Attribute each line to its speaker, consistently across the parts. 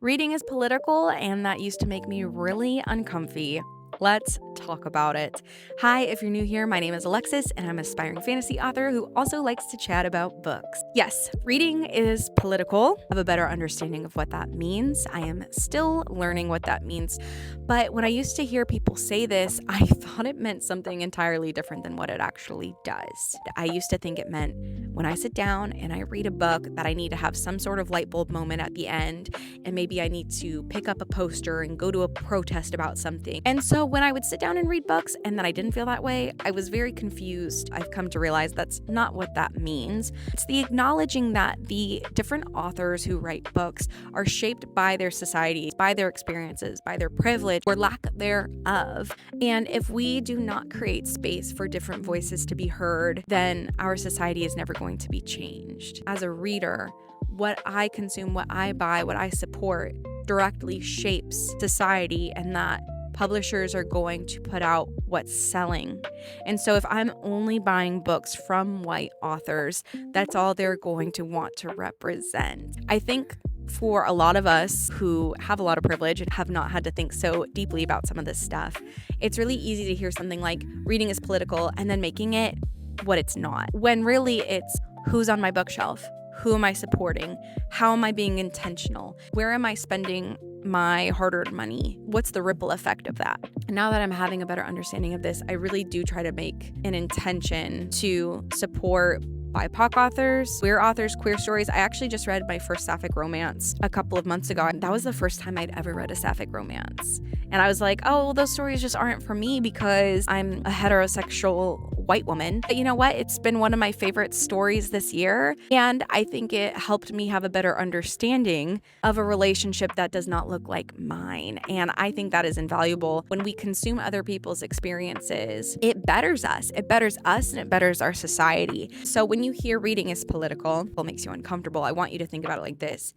Speaker 1: Reading is political, and that used to make me really uncomfy. Let's talk about it. Hi, if you're new here, my name is Alexis, and I'm an aspiring fantasy author who also likes to chat about books. Yes, reading is political. I have a better understanding of what that means. I am still learning what that means. But when I used to hear people say this, I thought it meant something entirely different than what it actually does. I used to think it meant when I sit down and I read a book that I need to have some sort of light bulb moment at the end, and maybe I need to pick up a poster and go to a protest about something. And so when I would sit down and read books and then I didn't feel that way, I was very confused. I've come to realize that's not what that means. It's the acknowledging that the different authors who write books are shaped by their societies, by their experiences, by their privilege or lack thereof. And if we do not create space for different voices to be heard, then our society is never going to be changed. As a reader, what I consume, what I buy, what I support directly shapes society, and that publishers are going to put out what's selling. And so if I'm only buying books from white authors, that's all they're going to want to represent. I think for a lot of us who have a lot of privilege and have not had to think so deeply about some of this stuff, it's really easy to hear something like reading is political and then making it what it's not, when really it's who's on my bookshelf, who am I supporting, how am I being intentional, where am I spending my hard-earned money, what's the ripple effect of that. Now that I'm having a better understanding of this, I really do try to make an intention to support BIPOC authors, queer stories. I actually just read my first sapphic romance a couple of months ago. That was the first time I'd ever read a sapphic romance. And I was like, oh, well, those stories just aren't for me because I'm a heterosexual white woman. But you know what? It's been one of my favorite stories this year. And I think it helped me have a better understanding of a relationship that does not look like mine. And I think that is invaluable. When we consume other people's experiences, it betters us. It betters us and it betters our society. So when you hear reading is political, it makes you uncomfortable, I want you to think about it like this.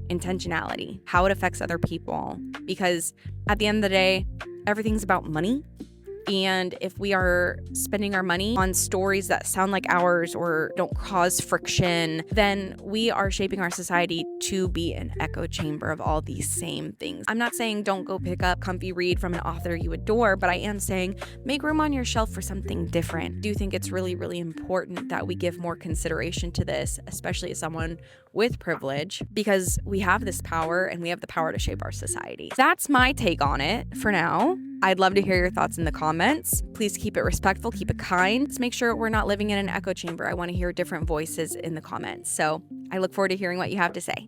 Speaker 1: Intentionality, how it affects other people. Because at the end of the day, everything's about money. And if we are spending our money on stories that sound like ours or don't cause friction, then we are shaping our society to be an echo chamber of all these same things. I'm not saying don't go pick up comfy read from an author you adore, but I am saying make room on your shelf for something different. I do think it's really, really important that we give more consideration to this, especially as someone with privilege, because we have this power and we have the power to shape our society. That's my take on it for now. I'd love to hear your thoughts in the comments. Please keep it respectful, keep it kind. Let's make sure we're not living in an echo chamber. I want to hear different voices in the comments. So I look forward to hearing what you have to say.